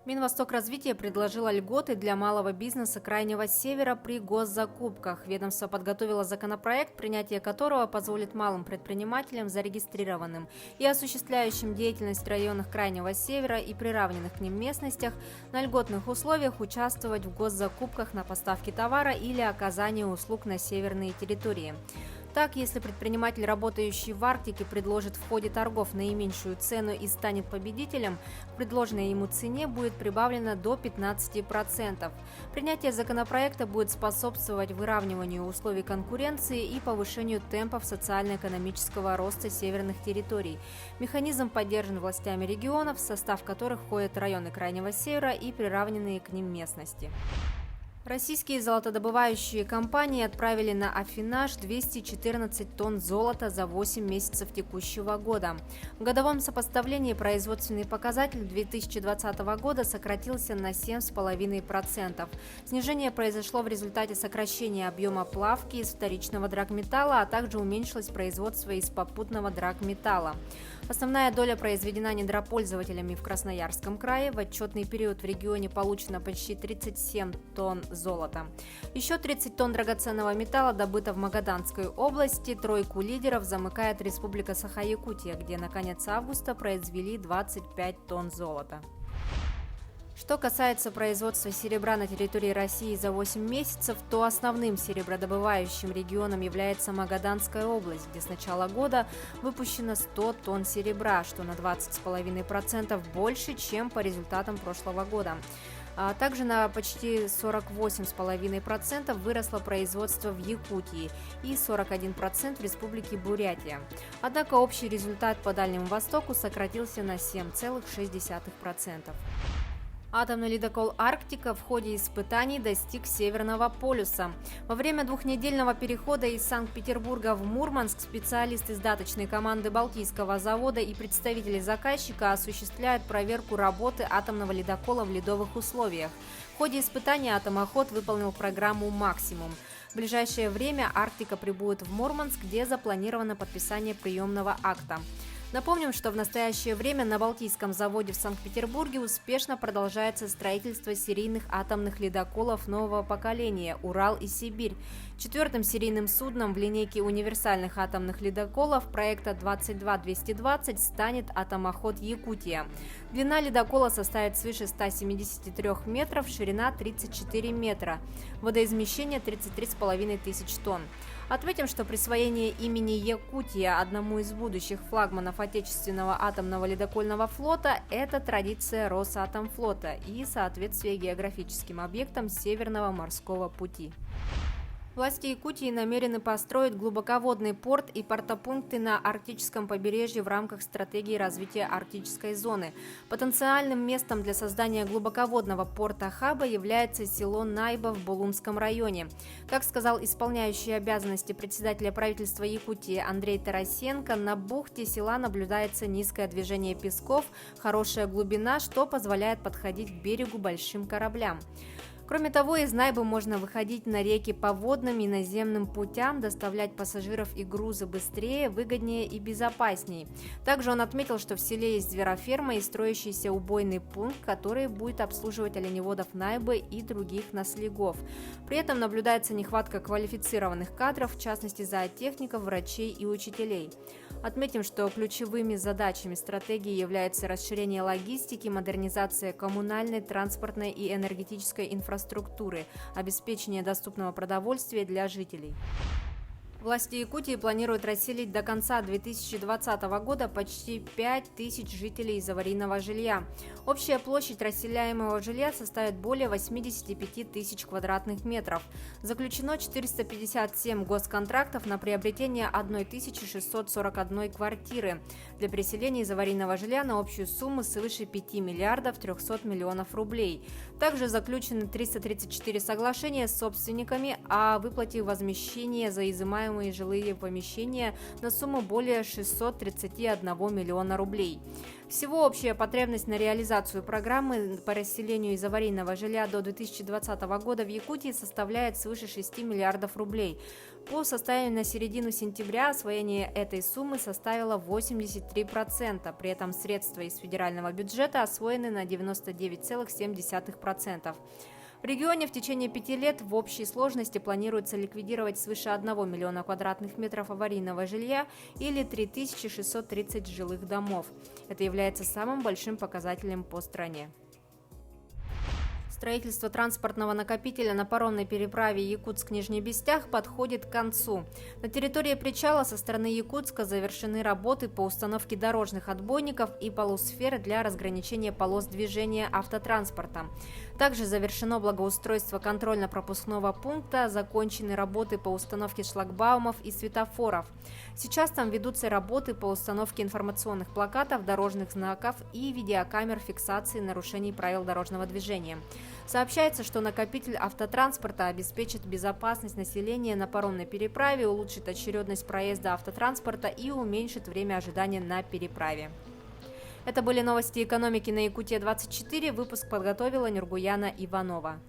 Минвостокразвитие предложило льготы для малого бизнеса Крайнего Севера при госзакупках. Ведомство подготовило законопроект, принятие которого позволит малым предпринимателям, зарегистрированным и осуществляющим деятельность в районах Крайнего Севера и приравненных к ним местностях на льготных условиях участвовать в госзакупках на поставки товара или оказание услуг на северные территории. Так, если предприниматель, работающий в Арктике, предложит в ходе торгов наименьшую цену и станет победителем, к предложенной ему цене будет прибавлено до 15%. Принятие законопроекта будет способствовать выравниванию условий конкуренции и повышению темпов социально-экономического роста северных территорий. Механизм поддержан властями регионов, в состав которых входят районы Крайнего Севера и приравненные к ним местности. Российские золотодобывающие компании отправили на аффинаж 214 тонн золота за 8 месяцев текущего года. В годовом сопоставлении производственный показатель 2020 года сократился на 7,5%. Снижение произошло в результате сокращения объема плавки из вторичного драгметалла, а также уменьшилось производство из попутного драгметалла. Основная доля произведена недропользователями в Красноярском крае. В отчетный период в регионе получено почти 37 тонн золота. Еще 30 тонн драгоценного металла добыто в Магаданской области. Тройку лидеров замыкает Республика Саха-Якутия, где на конец августа произвели 25 тонн золота. Что касается производства серебра на территории России за 8 месяцев, то основным серебродобывающим регионом является Магаданская область, где с начала года выпущено 100 тонн серебра, что на 20,5% больше, чем по результатам прошлого года. Также на почти 48,5% выросло производство в Якутии и 41% в Республике Бурятия. Однако общий результат по Дальнему Востоку сократился на 7,6%. Атомный ледокол «Арктика» в ходе испытаний достиг Северного полюса. Во время двухнедельного перехода из Санкт-Петербурга в Мурманск специалисты издаточной команды Балтийского завода и представители заказчика осуществляют проверку работы атомного ледокола в ледовых условиях. В ходе испытаний атомоход выполнил программу «Максимум». В ближайшее время «Арктика» прибудет в Мурманск, где запланировано подписание приемного акта. Напомним, что в настоящее время на Балтийском заводе в Санкт-Петербурге успешно продолжается строительство серийных атомных ледоколов нового поколения «Урал» и «Сибирь». Четвертым серийным судном в линейке универсальных атомных ледоколов проекта 22220 станет атомоход «Якутия». Длина ледокола составит свыше 173 метров, ширина 34 метра, водоизмещение 33,5 тысяч тонн. Отметим, что присвоение имени Якутия одному из будущих флагманов отечественного атомного ледокольного флота – это традиция Росатомфлота и соответствие географическим объектам Северного морского пути. Власти Якутии намерены построить глубоководный порт и портопункты на арктическом побережье в рамках стратегии развития арктической зоны. Потенциальным местом для создания глубоководного порта-хаба является село Найба в Булунском районе. Как сказал исполняющий обязанности председателя правительства Якутии Андрей Тарасенко, на бухте села наблюдается низкое движение песков, хорошая глубина, что позволяет подходить к берегу большим кораблям. Кроме того, из Найбы можно выходить на реки по водным и наземным путям, доставлять пассажиров и грузы быстрее, выгоднее и безопасней. Также он отметил, что в селе есть звероферма и строящийся убойный пункт, который будет обслуживать оленеводов Найбы и других наслегов. При этом наблюдается нехватка квалифицированных кадров, в частности зоотехников, врачей и учителей. Отметим, что ключевыми задачами стратегии являются расширение логистики, модернизация коммунальной, транспортной и энергетической инфраструктуры, обеспечение доступного продовольствия для жителей. Власти Якутии планируют расселить до конца 2020 года почти 5000 жителей из аварийного жилья. Общая площадь расселяемого жилья составит более 85 тысяч квадратных метров. Заключено 457 госконтрактов на приобретение 1641 квартиры для переселения из аварийного жилья на общую сумму свыше 5 миллиардов 300 миллионов рублей. Также заключены 334 соглашения с собственниками о выплате возмещения за изымаемые обслуживаемые жилые помещения на сумму более 631 миллиона рублей. Всего общая потребность на реализацию программы по расселению из аварийного жилья до 2020 года в Якутии составляет свыше 6 миллиардов рублей. По состоянию на середину сентября освоение этой суммы составило 83%, при этом средства из федерального бюджета освоены на 99,7%. В регионе в течение 5 лет в общей сложности планируется ликвидировать свыше 1 миллиона квадратных метров аварийного жилья или 3630 жилых домов. Это является самым большим показателем по стране. Строительство транспортного накопителя на паромной переправе Якутск-Нижний Бестях подходит к концу. На территории причала со стороны Якутска завершены работы по установке дорожных отбойников и полусфер для разграничения полос движения автотранспорта. Также завершено благоустройство контрольно-пропускного пункта, закончены работы по установке шлагбаумов и светофоров. Сейчас там ведутся работы по установке информационных плакатов, дорожных знаков и видеокамер фиксации нарушений правил дорожного движения. Сообщается, что накопитель автотранспорта обеспечит безопасность населения на паромной переправе, улучшит очередность проезда автотранспорта и уменьшит время ожидания на переправе. Это были новости экономики на Якутия 24. Выпуск подготовила Нургуяна Иванова.